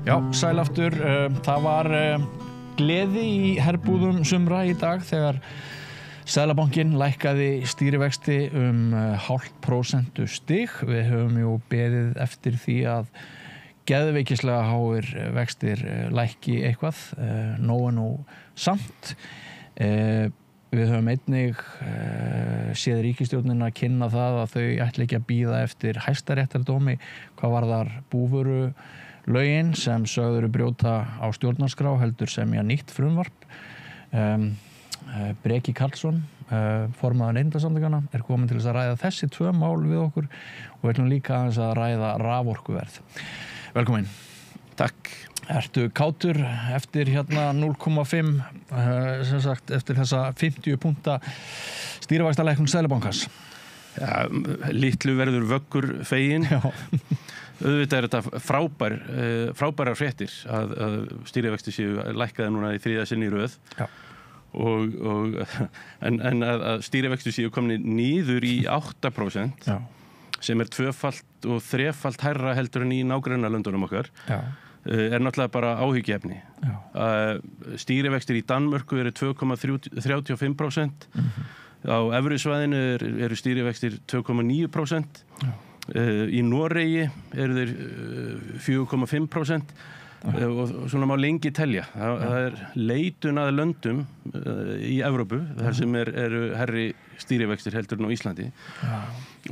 Já, sæl aftur. Það var gleði í herbúðum sumra í dag þegar Seðlabankinn lækkaði stýrivexti 0,5% stig. Við höfum jú beðið eftir því að geðveikislega háir vextir lækki eitthvað, nóg nú samt. Við höfum einnig séð ríkisstjórnina kynna það að þau ætla ekki að bíða eftir hæstaréttardómi hvað varðar búvöru lögin sem sögður brjóta á stjórnarskrá heldur semja nýtt frumvarp. Breki Karlsson, formaður Neytendasamtakanna, komin til þess að ræða þessi tvö mál við okkur og við ætlum líka aðeins að ræða raforkuverð. Velkomin. Takk. Ertu kátur eftir 0,5 sem sagt eftir þessa 50 punkta stýrivaxtalækkun Seðlabankans? Ja, litlu verður vöggur fegin. Já. Auðvitað þetta frábærar fréttir að stýrivextir séu lækkaði núna í þriðja sinn í röð. Já. En að stýrivextir séu komnir niður í 8%. Já. Sem tvöfalt og þrefalt hærra heldur en í nágrannalöndunum okkar. Já. Náttúrulega bara áhyggjuefni. Stýrivextir í Danmörku 2,35%. Á evrusvæðinu eru stýrivextir 2,9%. Í Noregi þeir 4,5% og svona má lengi telja. Það leitun að löndum í Evrópu þar sem eru herri stýrivextir heldur en á Íslandi.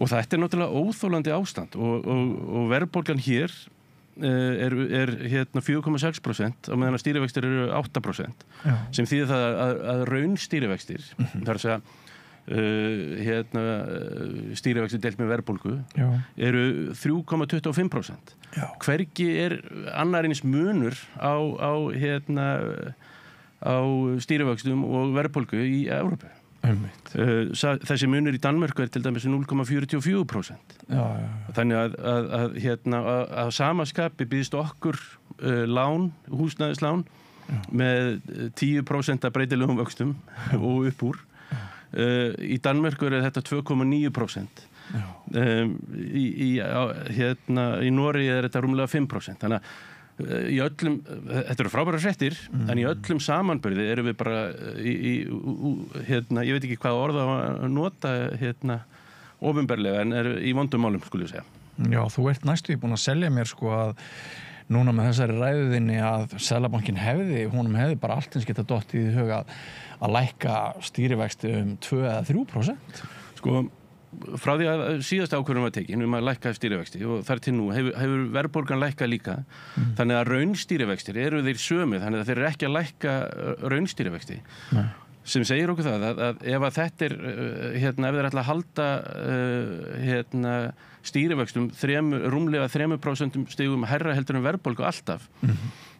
Og þetta náttúrulega óþolandi ástand og verðbólgan hér er 4,6% á meðan að stýrivextir eru 8%. Sem þýðir það að raunstýrivextir, þar að segja stýrivextir deilt með verðbólgu eru 3,25%. Hvergi annar eins munur á stýrivextum og verðbólgu í Evrópu. Þessi munur í Danmörku til dæmis 0,44%. Þannig að sama skapi býðst okkur lán, húsnæðislán með 10% breytilegum vöxtum og upp úr. Í Danmörku þetta 2,9%. Í Noregi þetta rúmlega 5%. Þannig að þetta eru frábærar fréttir, en í öllum samanburði erum við bara ég veit ekki hvað orð að nota opinberlega en í vondum málum, skulle ég segja. Já, þú næstu búin að selja mér að núna með þessari ræðuðinni að Seðlabankinn honum hefði bara allt eins geta dottið í huga að lækka stýrivexti 2 eða 3%. Frá því að síðasta ákvörðun var tekin að lækka stýrivexti og þar til nú hefur verðbólgan lækkað líka. Þannig að raunstýrivextir eru þeir sömu, þannig að þeir eru ekki að lækka raunstýrivexti. Sem segir okkur það að ef að þetta ef þeir ætla að halda stýrivextum rúmlega 3% stigum hærra heldur en verðbólgu alltaf,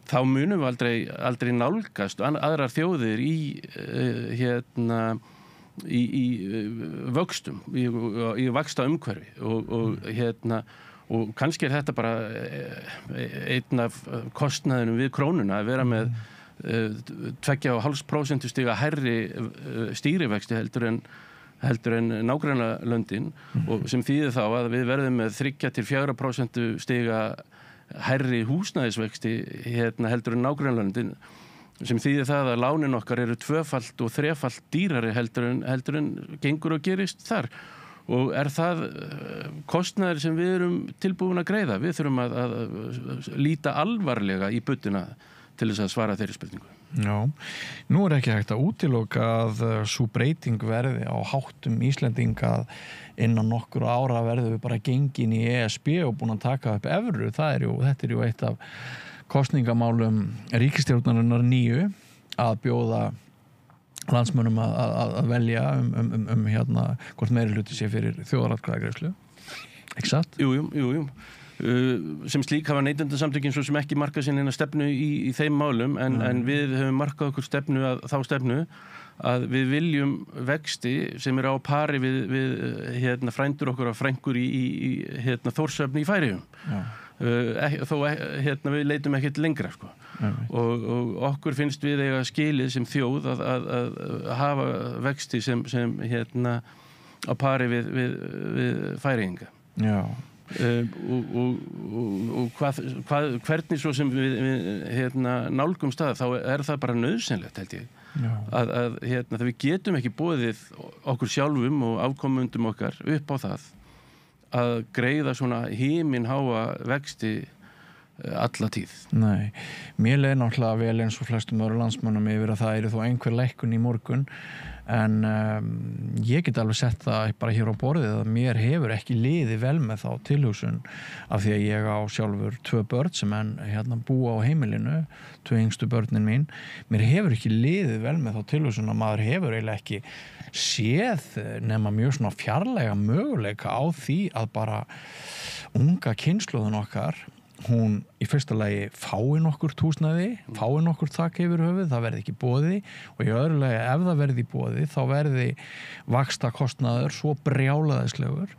þá munum við aldrei nálgast aðrar þjóðir í vöxtum, í vaxta umhverfi og kannski þetta bara einn af kostnaðinum við krónuna að vera með 2,5% stiga hærri stýrivexti heldur en nágrannalöndin og sem þýðir þá að við verðum með 3-4% stiga hærri húsnæðisvexti heldur en nágrannalöndin sem þýðir það að lánin okkar eru tvöfalt og þrefalt dýrari heldur en gengur og gerist þar og það kostnaður sem við erum tilbúin að greiða. Við þurfum að líta alvarlega í budduna til þess að svara þeirri spurningu. Já, nú ekki hægt að útiloka að sú breyting verði á háttum Íslendinga innan nokkur ára verði við bara gengin í ESB og búin að taka upp evru. Þetta er eitt af kosningamálum ríkisstjórnarinnar nýju að bjóða landsmönnum að velja hvort meirihluti sé fyrir þjóðaratkvæðagreiðslu. Ekki satt? Jú. Sem slík hafa Neytendasamtökin svo sem ekki markað sinni stefnu í þeim málum en við höfum markað okkur þá stefnu að við viljum vexti sem á pari við frændur okkar og frængur í Þórshöfn í Færeyjum. Þó við leitum ekkert lengra og okkur finnst við eiga skilið sem þjóð að hafa vexti sem á pari við Færeyinga. Já. Og hvernig svo sem við nálgumst það, þá það bara nauðsynlegt, held ég. Að við getum ekki boðið okkur sjálfum og afkomendum okkar upp á það að greiða svona himinháa vexti alla tíð. Nei, mér leið náttúrulega vel eins og flestum öðru landsmönnum yfir að það þó einhver lækkun í morgun, en ég get alveg sett það bara hér á borðið að mér hefur ekki liðið vel með þá tilhugsun af því að ég á sjálfur 2 börn sem búa á heimilinu, 2 yngstu börnin mín. Mér hefur ekki liðið vel með þá tilhugsun að maður hefur eiginlega ekki séð nema mjög svona fjarlæga möguleika á því að bara unga kynslóðin okkar, hún í fyrsta lagi fái nokkurt húsnæði, fái nokkurt þak yfir höfuð, það verði ekki boði, og í öðru lagi ef það verði í boði þá verði vaxtakostnaður svo brjálæðislegur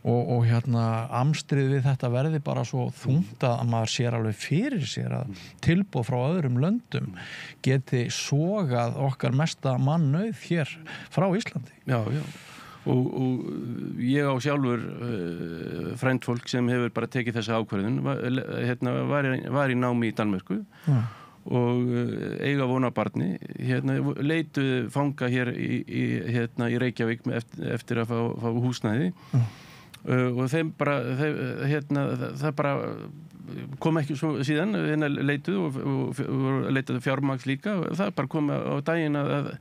og amstrið við þetta verði bara svo þungt að maður sér alveg fyrir sér að tilboð frá öðrum löndum geti sogað okkar mesta mannauð hér frá Íslandi. Já. Og ég á sjálfur frændfólk sem hefur bara tekið þessa ákvörðun, var í námi í Danmörku og eiga vona barni, leituðu fanga hér í Reykjavík eftir að fá húsnæði og þeim bara, það bara kom ekki svo síðan, leituðu og leituðu fjármagns líka og það bara kom á daginn að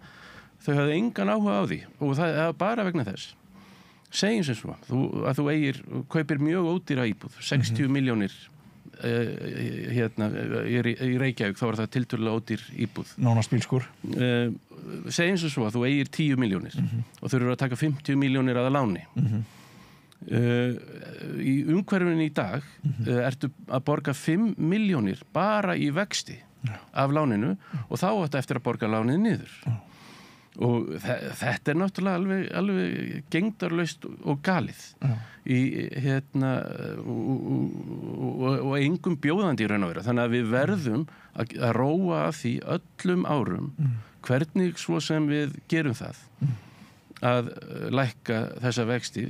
þau hafði engan áhuga á því og það bara vegna þess. Segjum sem svo að þú kaupir mjög ódýra íbúð, 60 milljónir í Reykjavík, þá var það tiltölulega ódýr íbúð. Nánast bílskur. Segjum sem svo að þú eigir 10 milljónir og þau eru að taka 50 milljónir að láni. Í umhverfinu í dag ertu að borga 5 milljónir bara í vexti af láninu og þá áttu eftir að borga lánið niður. Og þetta náttúrulega alveg gengdarlaust og galið og engum bjóðandi í raun og vera. Þannig að við verðum að róa að því öllum árum hvernig svo sem við gerum það að lækka þessa vexti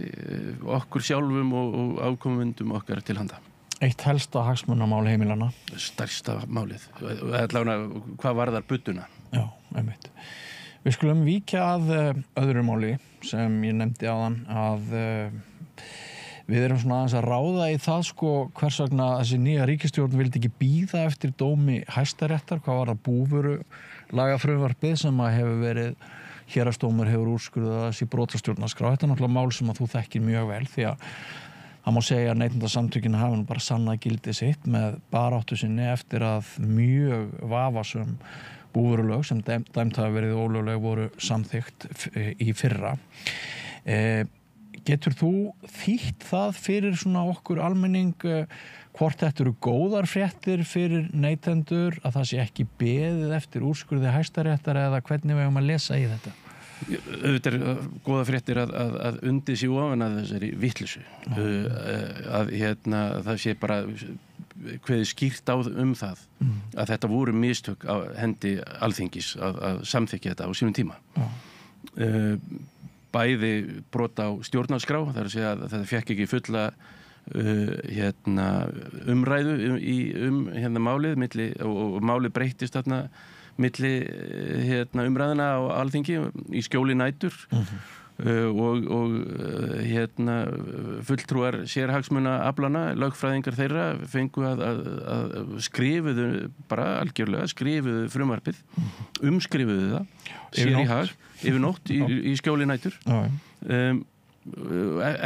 okkur sjálfum og afkomendum okkar til handa. Eitt helsta hagsmunamál heimilanna. Stærsta málið. Hvað varðar budduna? Já, einmitt. Við skulum víkja að öðru máli sem ég nefndi áðan að við erum svona aðeins að ráða í það hvers vegna þessi nýja ríkisstjórn vildi ekki bíða eftir dómi Hæstaréttar, hvað var það búvöru lagafrumvarpið sem að hefur verið héraðsdómur hefur úrskurðað þessi brotastjórnarskrá. Þetta náttúrulega mál sem að þú þekkir mjög vel því að það má segja að Neytendasamtökin hafa bara sannað gildi sitt með baráttu sinni eftir að mjög vafasöm búvörulög sem dæmt hafa verið ólögleg voru samþykkt í fyrra. Getur þú þýtt það fyrir svona okkur almenning hvort þetta eru góðar fréttir fyrir neytendur að það sé ekki beðið eftir úrskurði Hæstaréttar eða hvernig við eigum að lesa í þetta? Auðvitað góða fréttir að undið sér ofan að þessari vitleysu að það sé bara kveðið skýrt á það að þetta voru mistök á hendi Alþingis að samþykkja þetta á sínum tíma. Bæði brot á stjórnarskrá, það er að segja að þetta fekk ekki fulla umræðu málið og málið breyttist þarna milli umræðuna á Alþingi í skjóli nætur og fulltrúar sérhagsmuna aflana, lögfræðingar þeirra fengu að skrifuðu bara algjörlega, skrifuðu frumvarpið, umskrifuðu það sér í hag, yfir nótt í skjóli nætur.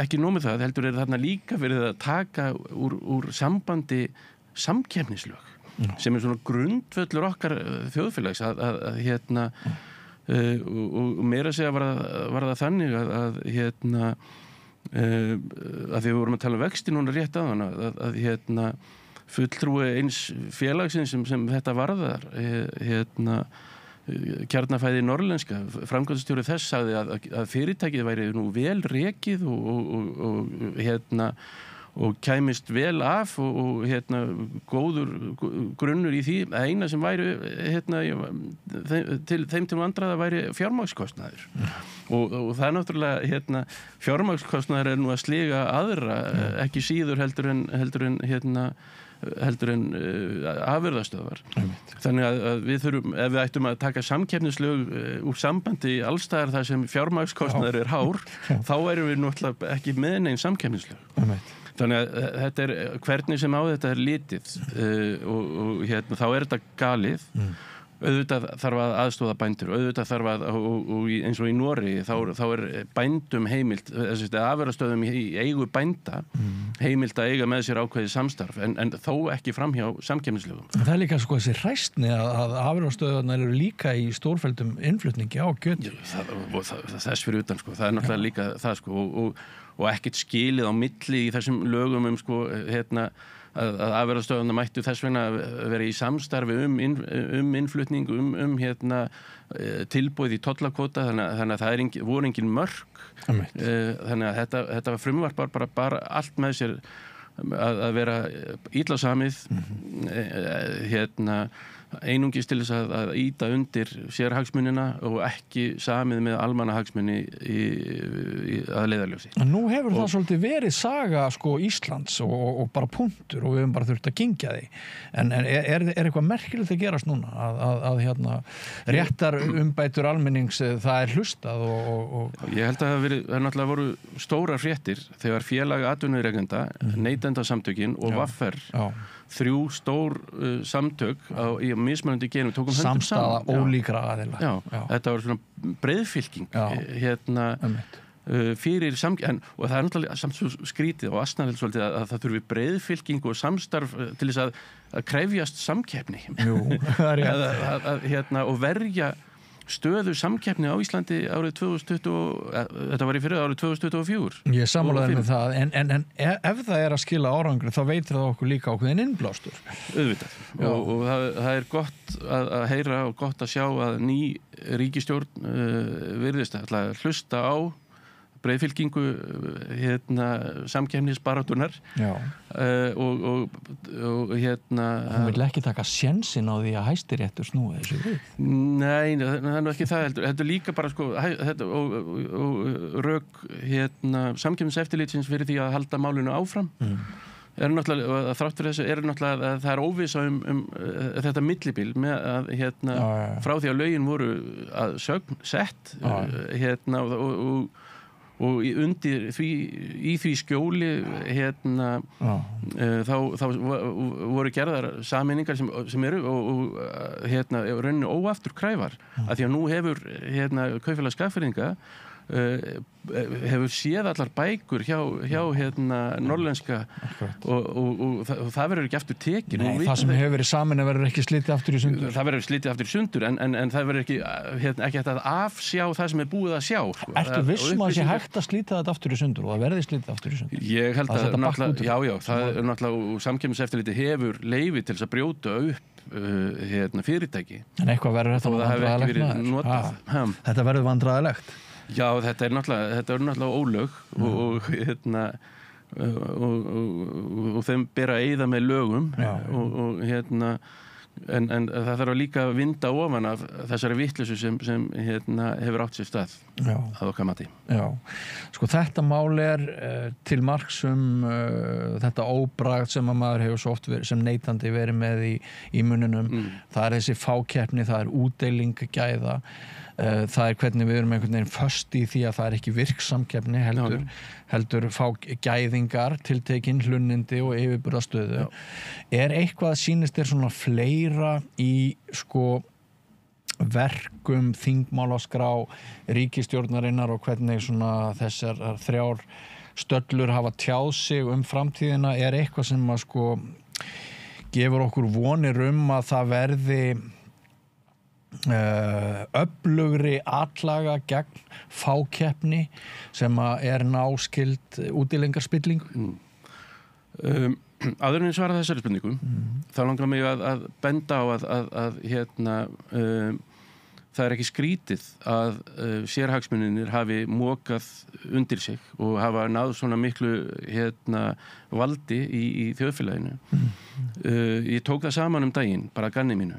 Ekki nóg með það, heldur þarna líka verið að taka úr sambandi samkeppnislög sem svona grundvöllur okkar þjóðfélags og meira að segja var það þannig að því við vorum að tala um vexti núna rétt áðan að fulltrúi eins félagsins sem þetta varðar Kjarnafæði Norrlenska, framkvæmdastjóri þess sagði að fyrirtækið væri nú vel rekið og kæmist vel af og góður grunnur í því. Eina sem væri þeim til vandræða væri fjármagnskostnaður. Og það náttúrulega fjármagnskostnaður nú að sliga aðra, ekki síður heldur en afurðastöðvar. Þannig að við þurfum, ef við ættum að taka samkeppnislög úr sambandi allstaðar þar sem fjármagnskostnaður hár, þá erum við náttúrulega ekki með neinn samkeppnislög. Þannig að þetta hvernig sem á þetta litið og þá þetta galið. Auðvitað þarf að aðstoða bændur, auðvitað þarf að, og eins og í Noregi, þá bændum heimilt, afurðastöðum í eigu bænda, heimilt að eiga með sér ákveðið samstarf, en þó ekki framhjá samkeppnislögum. Það líka þessi hræstni að afurðastöðurnar eru líka í stórfelldum innflutningi á kjöti. Þess fyrir utan, það náttúrulega líka það, og ekkert skilið á milli í þessum lögum að afurðastöðvarnar mættu þess vegna vera í samstarfi innflutning, tilboð í tollakvóta, þannig að það voru engin mörk. Þannig að þetta var frumvarp bara allt með sér að vera illa samið, einungis til þess að ýta undir sérhagsmunina og ekki samið með almannahagsmuni að leiðarljósi. Nú hefur það svolítið verið saga Íslands og bara punktur og við höfum bara þurft að kyngja því. En er eitthvað merkilegt að gerast núna? Að réttar umbætur almennings, það hlustað og... Ég held að það náttúrulega voru stórar fréttir þegar félag atvinnurekenda, Neytendasamtökin og VFR, 3 stór samtök í mismunandi genum tókum höndum saman. Samstaða ólíkra aðila. Já, þetta var svona breiðfylking fyrir og það náttúrulega samt svo skrítið og asnaðilega svolítið að það þurfi breiðfylking og samstarf til þess að krefjast samkeppni. Jú, það rétt. Og verja stöðu samkeppni á Íslandi árið 2020, þetta var í fyrir árið 2024. Ég sammálaði með það, en ef það að skila árangri, þá veitir það okkur líka ákveðin innblástur. Auðvitað. Og það gott að heyra og gott að sjá að ný ríkisstjórn virðist að hlusta á breiðfylkingu samkeppnisbaráttunnar og hún vill ekki taka sénsinn á því að Hæstiréttur snúi þessu við. Nei, það nú ekki það heldur líka bara og rök samkeppniseftirlitsins fyrir því að halda málinu áfram náttúrulega, þrátt fyrir þessu náttúrulega að það óvissa þetta millibil með að frá því að lögin voru að sögn sett og undir í því skjóli þá voru gerðar sameiningar sem eru og rauninni óafturkræfar af því að nú hefur Kaupfélag Skagfirðinga hefur séð allar bækur hjá norrlenska og það verður ekki aftur tekin. Nei, það sem hefur verið samin verður ekki slitið aftur í sundur. Það verður slitið aftur í sundur en það verður ekki hægt að afsjá það sem búið að sjá. Ertu vissum að það sé hægt að slita þetta aftur í sundur og það verði slitið aftur í sundur? Ég held að náttúrulega, það náttúrulega samkeppniseftirlitið hefur leyfi til þess að brjóta upp fyrirtæki. En eitthvað verður þetta vandræðalegt? Þetta verður vandræðalegt? Já, þetta er náttúrulega ólög og þeim ber að eyða með lögum en það þarf líka að vinda ofan af þessari vitleysu sem hefur átt sér stað að okkar mati. Já, þetta mál til marks þetta óbragð sem að maður hefur svo oft sem neytandi verið með í mununum. Það þessi fákeppni, það útdeiling gæða. Það hvernig við erum einhvern veginn föst í því að það ekki virksamkeppni heldur fá gæðingar tiltekin hlunnindi og yfirburðastöðu. Eitthvað sýnist þér svona fleira í verkum þingmálaskrá ríkisstjórnarinnar og hvernig svona þessar 3 stöllur hafa tjáð sig framtíðina? Eitthvað sem að gefur okkur vonir að það verði öflugri atlaga gegn fákeppni sem náskyld útilengarspillingu? Áður en ég svara þessari spurningu þá langar mig að benda á að það ekki skrítið að sérhagsmunirnir hafi mokað undir sig og hafa náð svona miklu valdi í þjóðfélaginu. Ég tók það saman daginn, bara að ganni mínu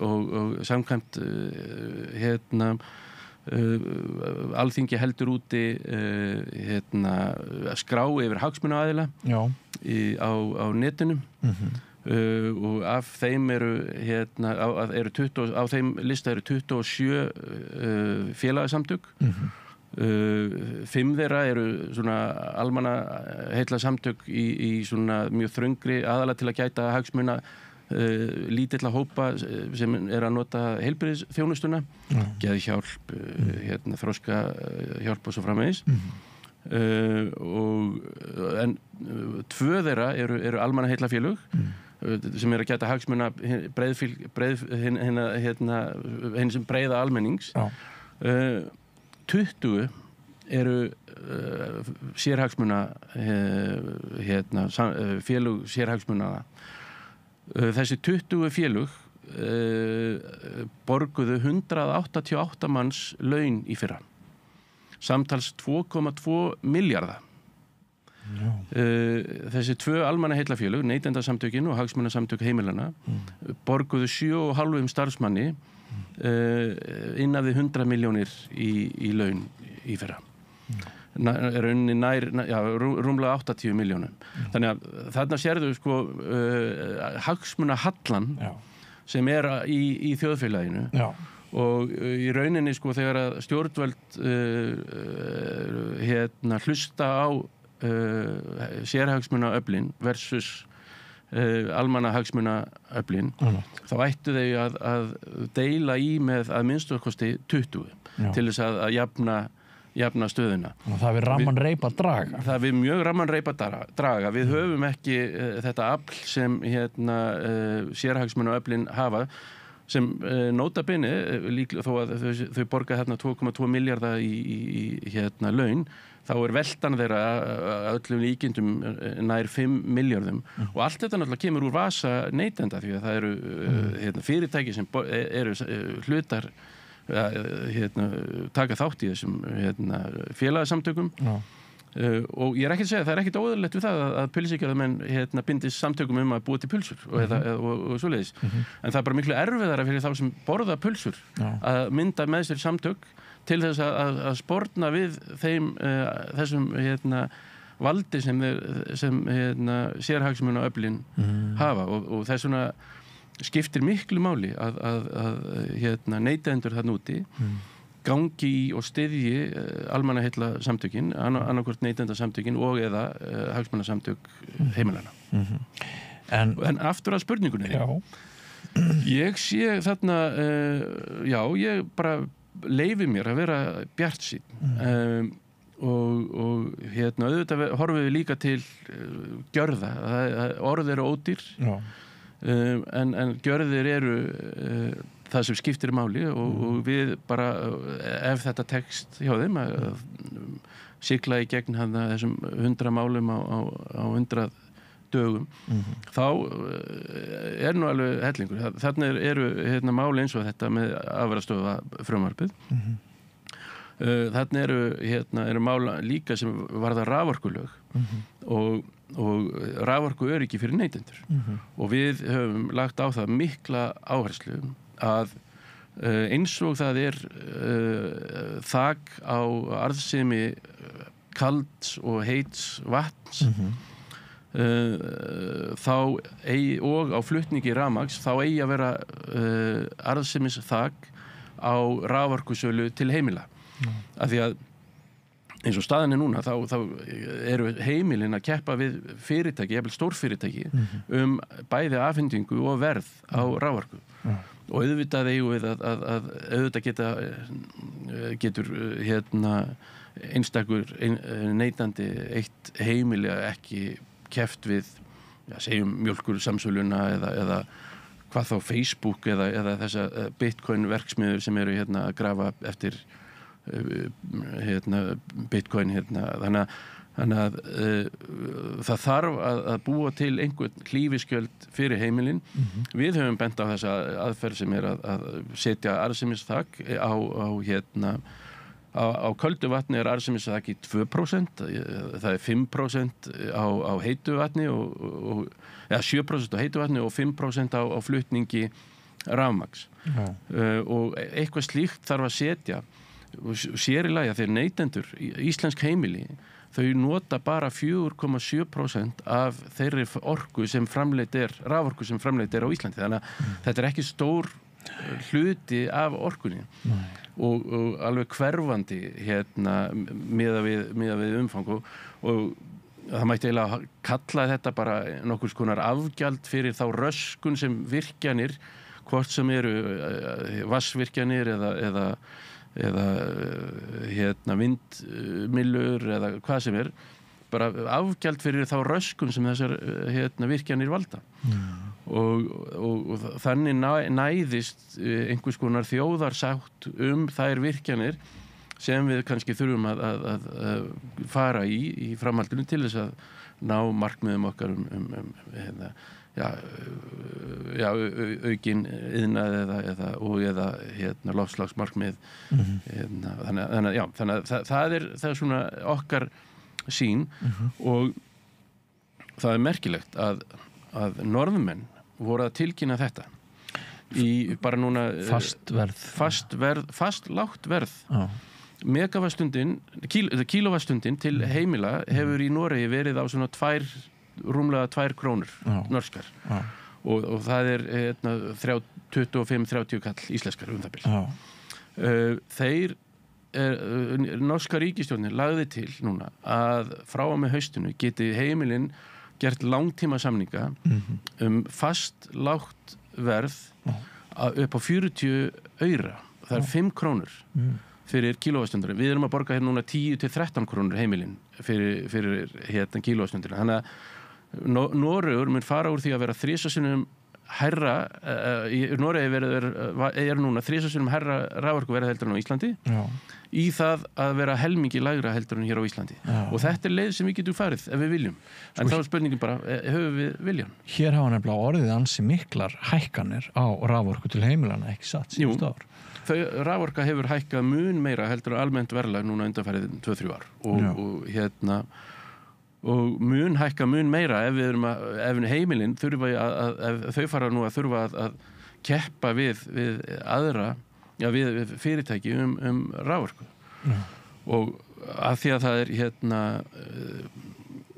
og samkvæmt Alþingi heldur úti skrá yfir hagsmunaaðila á netinu. Og af þeim á þeim lista eru 27 félagasamtök. 5 þeirra eru svona almannaheillasamtök í svona mjög þröngri aðalega til að gæta hagsmuna lítilla hópa sem að nota heilbrigðisþjónustuna, geðhjálp, þroskahjálp og svo framvegis. En 2 þeirra eru almannaheillafélög sem að gæta hagsmuna hinn sem breiða almennings. 20 eru sérhagsmuna félög sérhagsmunana. Þessi 20 félög borguðu 188 manns laun í fyrra. Samtals 2,2 milljarða. Þessi 2 almannaheillafélög, Neytendasamtökin og Hagsmunasamtök heimilanna, borguðu 7,5 starfsmanni inn af því 100 milljónir í laun í fyrra. Rúmlega 80 milljónum. Þannig að þarna sérðu hagsmunahallan sem í þjóðfélaginu. Og í rauninni þegar að stjórnvöld hlusta á sérhagsmunaöflin versus almannahagsmunaöflin, þá ættu þau að deila í með að minnstakosti 20 til þess að jafna stöðuna. Það við ramman reip að draga. Það við mjög ramman reip að draga. Við höfum ekki þetta afl sem sérhagsmunaöflin hafa, sem nota bene, þó að þau borga 2,2 milljarða í laun, þá veltan þeirra öllum líkindum nær 5 milljörðum. Og allt þetta náttúrulega kemur úr vasa neytenda, því að það eru fyrirtæki sem eru hlutar taka þátt í þessum félagasamtökum. Og ég ekki að segja, það ekkert óðurlegt við það að pulsíkjarðamenn bindist samtökum að búa til pulsur og svoleiðis. En það bara miklu erfiðara fyrir þá sem borða pulsur að mynda með sér samtök til þess að sporna við þessum valdi sem sérhagsmunaöflin hafa. Og þess vegna skiptir miklu máli að neytendur þarna úti gangi í og styðji almannaheillasamtökin, annarkvort neytendasamtökin og eða hagsmunasamtök heimilanna. En aftur að spurningunni. Ég sé þarna, ég bara leyfi mér að vera bjartsýnn. Og auðvitað horfum við líka til gjörða. Orð eru ódýr, en gjörðir eru það sem skiptir máli og við bara, ef þetta tekst hjá þeim að sigla í gegn þessum 100 málum á 100 dögum, þá nú alveg hellingur. Þarna eru mál eins og þetta með afurðastöðva frumvarpið. Þarna eru mál líka sem varða raforkulög og raforkuöryggi fyrir neytendur. Og við höfum lagt á það mikla áherslu að eins og það þak á arðsemi kalds og heits vatns, þá og á flutningi rafmagns, þá eigi að vera arðsemis þak á raforkusölu til heimila. Af því að eins og staðan núna, þá eru heimilin að keppa við fyrirtæki, jafnvel stórfyrirtæki, bæði afhendingu og verð á raforku. Og auðvitað eigum við að auðvitað getur einstakur neytandi eitt heimili ekki keppt við, segjum mjólkursamsöluna eða hvað þá Facebook eða þessa Bitcoin verksmiður sem eru að grafa eftir Bitcoin. Þannig Þannig að það þarf að búa til einhvern hlífiskjöld fyrir heimilin. Við höfum bent á þessa aðferð sem að setja arðsemisþak á köldu vatni arðsemisþak í 2%, það 5% á heitu vatni eða 7% á heitu vatni og 5% á flutningi rafmagns. Og eitthvað slíkt þarf að setja, sér í lagi að þeir neytendur, íslensk heimili, þau nota bara 4,7% af þeirri orku sem raforku sem framleidd á Íslandi. Þannig að þetta ekki stór hluti af orkunni og alveg hverfandi miðað við umfang og það mætti eiginlega kalla þetta bara nokkurs konar afgjald fyrir þá röskun sem virkjanir, hvort sem eru vatnsvirkjanir eða vindmyllur eða hvað sem bara afgjald fyrir þá röskun sem þessar virkjanir valda. Og þannig næðist einhvers konar þjóðarsátt þær virkjanir sem við kannski þurfum að fara í framhaldinu til þess að ná markmiðum okkar aukin iðnað eða loftslagsmarkmið. Þannig að það er svona okkar sýn og það merkilegt að norðmenn voru að tilkynna þetta í bara núna fast lágt verð. Megavattstundin, kílóvattstundin til heimila hefur í Noregi verið á svona rúmlega 2 krónur norskar og það 25-30 kall íslenskar það bil. Norska ríkisstjórnin lagði til núna að frá og með haustinu geti heimilin gert langtíma samninga fast lágt verð upp á 40 aura. Það 5 krónur fyrir kílóvattstundur. Við erum að borga núna 10-13 krónur heimilin fyrir kílóvattstundur. Þannig að Noregur mun fara úr því að vera 3 sinnum hærra, í Noregi núna 3 sinnum hærra raforkuverð heldur en á Íslandi í það að vera helmingi lægra heldur en hér á Íslandi. Og þetta leið sem við getum farið ef við viljum. En þá spurningin bara, höfum við viljan? Hér hafa nefnilega orðið ansi miklar hækkanir á raforku til heimilana, ekki satt síðustu ár. Raforka hefur hækkað mun meira heldur en almennt verðlag núna undanfarið 2-3 ár og mun hækka mun meira ef heimilin þurfa ef þau fara nú að þurfa að keppa við aðra við fyrirtæki raforku og af því að það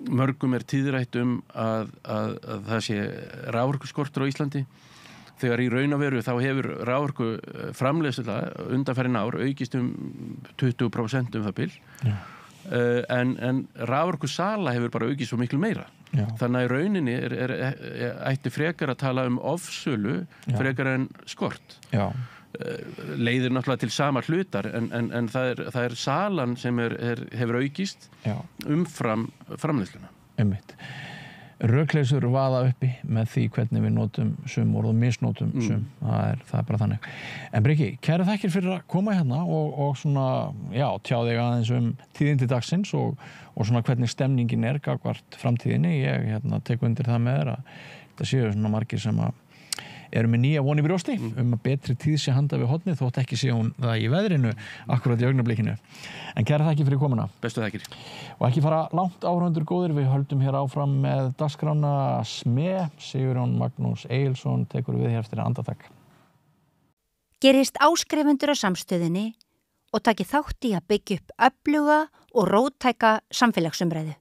mörgum tíðrætt að það sé raforkuskortur á Íslandi þegar í raun og veru þá hefur raforku framleiðsla undanfarin ár aukist 20% það bil. En raforkusala hefur bara aukist svo miklu meira. Þannig að í rauninni ætti frekar að tala ofsölu frekar en skort. Leiðir náttúrulega til sama hlutar en það salan sem hefur aukist umfram framleiðsluna. Einmitt. Rökleysur vaða uppi með því hvernig við notum sum orð og misnotum sum. Það er bara þannig. En Breki, kærar þakkir fyrir að koma hérna og svona, tjá þig aðeins tíðindi dagsins og svona hvernig stemningin gagnvart framtíðinni. Ég tek undir það með þér að það séu svona margir sem eru með nýja von í brjósti að betri tíð sé handa við hornið þótt ekki sé hún það í veðrinu akkurat í augnablikinu. En kærar þakkir fyrir komuna. Bestu þakkir. Og ekki fara langt áhorfendur góðir, við höldum hér áfram með dagskrána SME. Sigurjón Magnús Egilsson tekur við hér eftir andartak. Gerist áskrifendur á Samstöðinni og taki þátt í að byggja upp öfluga og róttæka samfélagsumræðu.